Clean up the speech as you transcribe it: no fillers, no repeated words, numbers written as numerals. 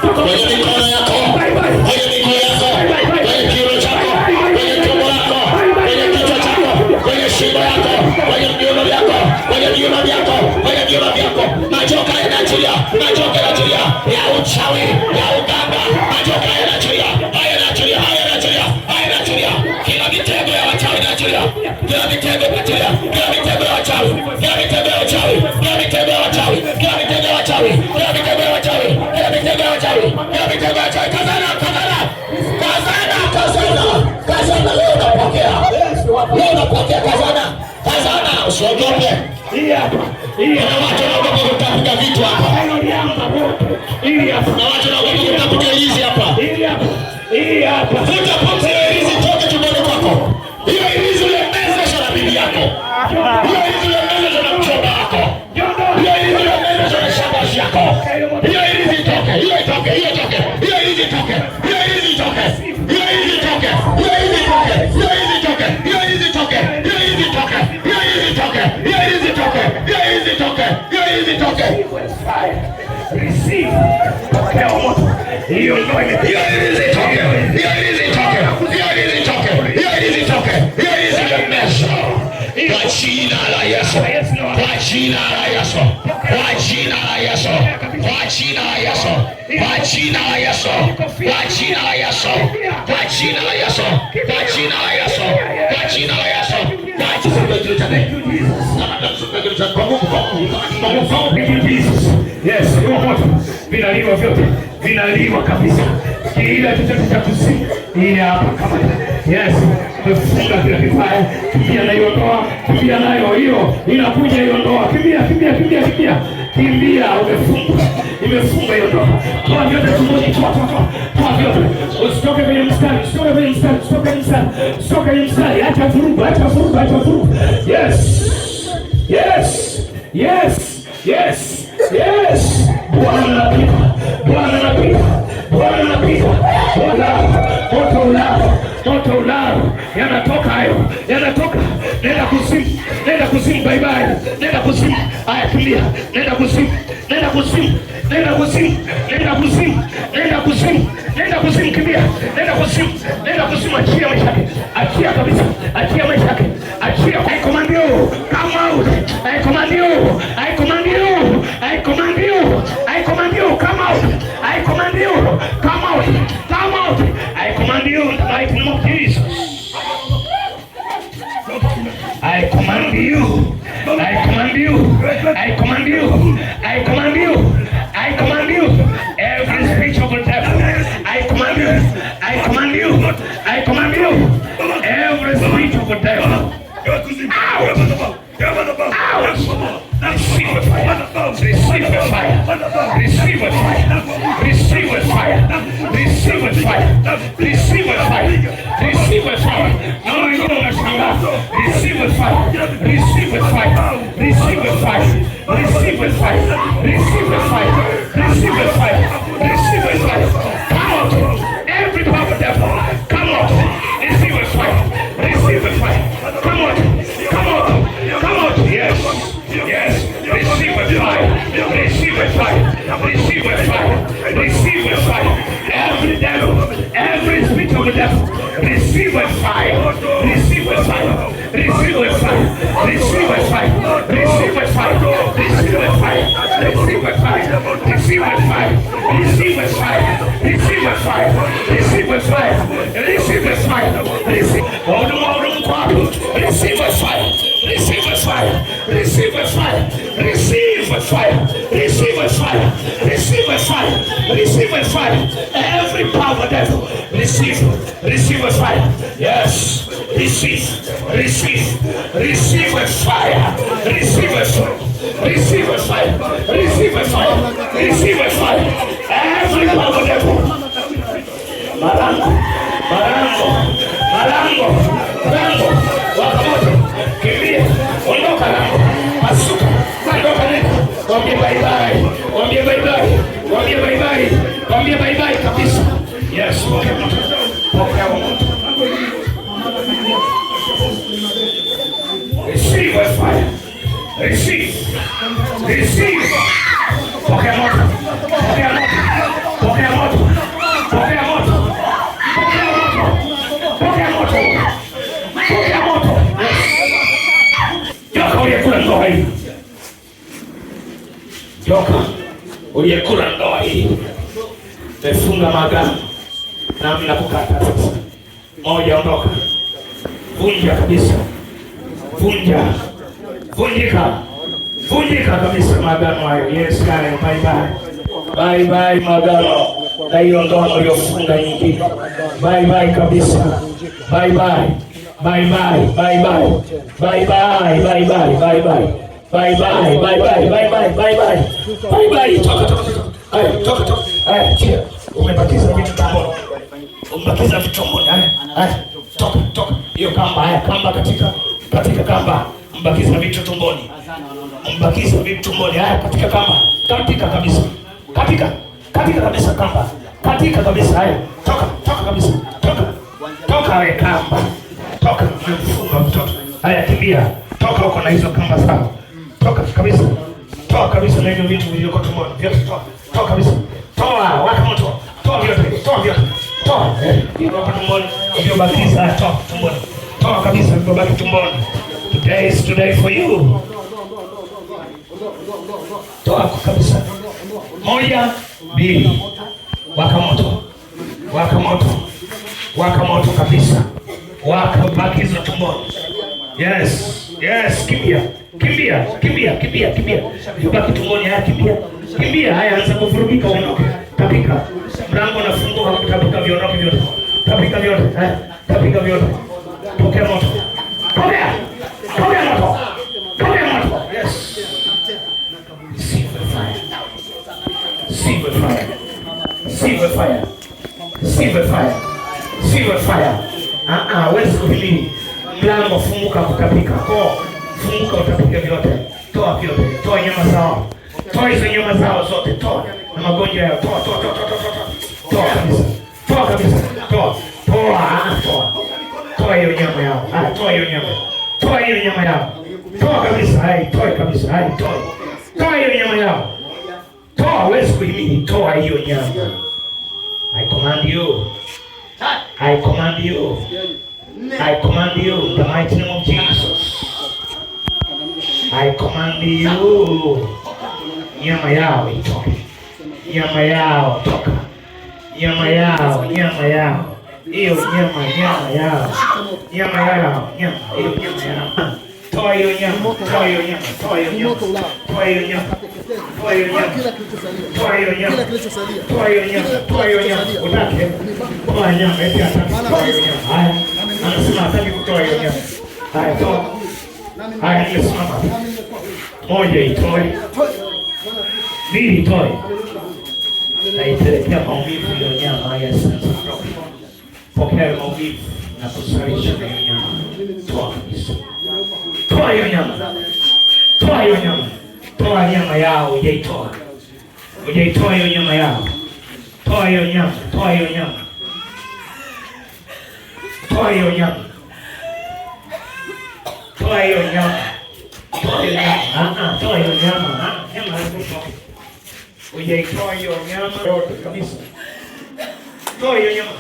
kwenye mikono yako, kwenye miguu yako, kwenye kiuno chako, kwenye tumbo lako, kwenye kichwa chako, kwenye shingo yako, kwenye viuno vyako, kwenye viuno vyako, kwenye viuno vyako. Majoka yanaachilia, majoka yanaachilia ya uchawi, ya uganga, majoka yanaachilia, haya yanaachilia, haya yanaachilia, haya yanaachilia. Kila mitego ya wachawi yanaachilia, kila mitego yanaachilia, kila mitego ya wachawi, kila mitego ya wachawi, kila mitego ya wachawi, kila mitego ya wachawi, kila mitego ya wachawi, kila mitego ya wachawi, kila mitego ya wachawi. Kazana, kazana, kazana, kazana, kazana. Leo unapokea, leo unapokea. Kazana, kazana, usiogope. Hii hapa, hii hapa. Watu wanaogopa kutafuta vitu hapa. Hii hapa. Na watu wanaogopa kutafuta hizi hapa. Hii hapa, hii hapa. Futa pumzi hizi toke tumboni kwako. Hiyo hizi ulemeza na bibi yako. Hiyo hizi ulemeza na mchomba wako. Hiyo hizi ulemeza na shangazi yako. Hiyo hizi toke, hiyo toke, hiyo toke. Hiyo hizi toke, hiyo hizi toke. Hiyo hizi toke, hiyo hizi toke. Hiyo hizi toke, hiyo hizi toke. Hiyo hizi toke, hiyo hizi toke. Hiyo hizi toke, hiyo hizi toke. Hiyo hizi toke. Receive. Pokea moto. Hiyo ndio hiyo hizi toke. Hiyo hizi toke. Hiyo hizi toke. Hiyo hizi toke. Hiyo hizi lemeza. Kwa jina la Yesu, kwa jina la Yesu, kwa jina la Yesu, kwa jina la Yesu, kwa jina la Yesu, kwa jina la Yesu, kwa jina la Yesu, kwa jina la Yesu, kwa jina la Yesu. Yes, vinaliwa vyote, vinaliwa kabisa. Kila chochote cha kuzimu hii hapa kama yes, umefunga kila kifaa, kimbia na hiyo ndoa, kimbia nayo hiyo, inakuja hiyo ndoa, kimbia, kimbia, kimbia, kimbia, kimbia, umefunga, imefunga hiyo ndoa. Toa vyote tumboni, toa vyote, usitoke kwenye mstari, usitoke kwenye mstari, usitoke kwenye mstari, usitoke kwenye mstari, acha vurugu, acha vurugu, acha vurugu. Yes, yes, yes, yes, yes. Bwana anapita, Bwana anapita, Bwana anapita, Bwana moto ulao, moto ulao, yanatoka hayo, yanatoka. Nenda kuzimu, nenda kuzimu, bye bye, nenda kuzimu. Haya, kimbia, nenda kuzimu, nenda kuzimu, nenda kuzimu, nenda kuzimu, nenda kuzimu, nenda kuzimu, kimbia, nenda kuzimu, nenda kuzimu. Achia maisha yake, achia kabisa, achia maisha yake, achia. I command you, come out. I command you, I command you, I command you, I command you, come out. I command you, come out, come out. I command you in the mighty name of Jesus. I command you, I command you, I command you, I command you, I command you, every spiritual devil, I command you, I command you, I command you, every spiritual devil. Receive a fire, receive a fire, receive a fire, receive a fire, receive a fire, receive a fire, receive a fire. No, you don't understand. Receive a fire, receive a fire, receive a fire, receive a fire, receive a fire, receive a fire, receive a fire. Come out, every power devil, come out, receive a fire, receive a fire. Come out, come out, come out. Yes, yes. Receive a fire, receive a fire, receive a fire, receive a fire. Every devil, every spirit of the devil, receive a fire, receive a fire, receive a fire, receive a fire, receive a fire, receive a fire, receive a fire, receive a fire, receive a fire, receive a fire, receive a fire, receive a fire, receive a fire, receive a fire, receive a fire, receive a fire, receive a fire, receive a fire, receive a fire. Every power devil, receive a fire. Yes, receive a fire, receive a fire, receive a fire, receive a fire, receive a fire. Every power devil, malango, malango, malango, malango, wakamoto, kimbia, ondoka lango, masuka, ondoka neno, wambie bye bye, wambie bye bye, wambie bye bye, wambie bye bye kabisa. Yes, pokea moto, pokea moto. Receive a fire, receive, pokea moto, pokea moto, pokea uliyekula ndoa hii, mefunga magano nami nakukata sasa. Moja, ondoka, vunja kabisa, vunjika kabisa magano hayo. Yes, kale, bye bye magano na hiyo ndoa uliyofunga nyingine, bye kabisa, bye. Umebakiza vitu tumboni. Umbakiza vitu tumboni. Toka. Hiyo kamba, kamba katika kamba. Mbakiza vitu tumboni. Mbakiza vitu tumboni. Katika kamba. Katika kabisa. Katika kabisa kamba. Katika kabisa. Toka kabisa. Toka wewe kamba. Toka mfunga mtoto. Kimbia. Toka huko na hizo kamba sawa. Toka kabisa. Toa kabisa na hivyo vitu vilivyoko tumboni. Vyote toa kabisa. Toa, waka moto. Toa vyote. Toa. Vilivyoko tumboni. Vilivyobakiza toa tumboni. Toa kabisa vilivyobaki tumboni. Today is today for you. Toa kabisa. 1, 2. Waka moto kabisa. Waka bakiza tumboni. Yes, kimbia. Yubaki tumboni, kimbia. Haya, anza kuvurugika, uondoke. Tapika. Mlango unafunguka, tapika viondoke vyote. Tapika vyote. Pokea moto. Pokea moto. Yes. Silver fire. Wezi kuhimili. Mlango funguka, kutapika. Funguka, utapika vyote. Toa vyote. Toa nyama zao. Toa hizo nyama zao zote. Toa na magonjwa yao. Toa kabisa. Toa hiyo nyama yao. Toa hiyo nyama yao. Toa kabisa. Toa hiyo nyama yao. Toa, wezi kuhimili. Toa hiyo nyama. I command you, the mighty name of Jesus. I command you. Nyama yao itoke. Nyama yao toka. Nyama yao. Hiyo nyama yao. Toa hiyo nyama. Utake. Toa nyama. Anasema hataki kutoa hiyo nyama. Haya, toa. Haya, nimesimama. 1 itoe. 2 itoe. Naipelekea maumivu hiyo nyama. Yes. Pokea maumivu na kusalisha hiyo nyama. Toa kabisa. Toa hiyo nyama. Toa nyama yao, hujaitoa hiyo nyama yao. Toa hiyo nyama. Hujaitoa hiyo nyama yote kabisa. Toa hiyo nyama.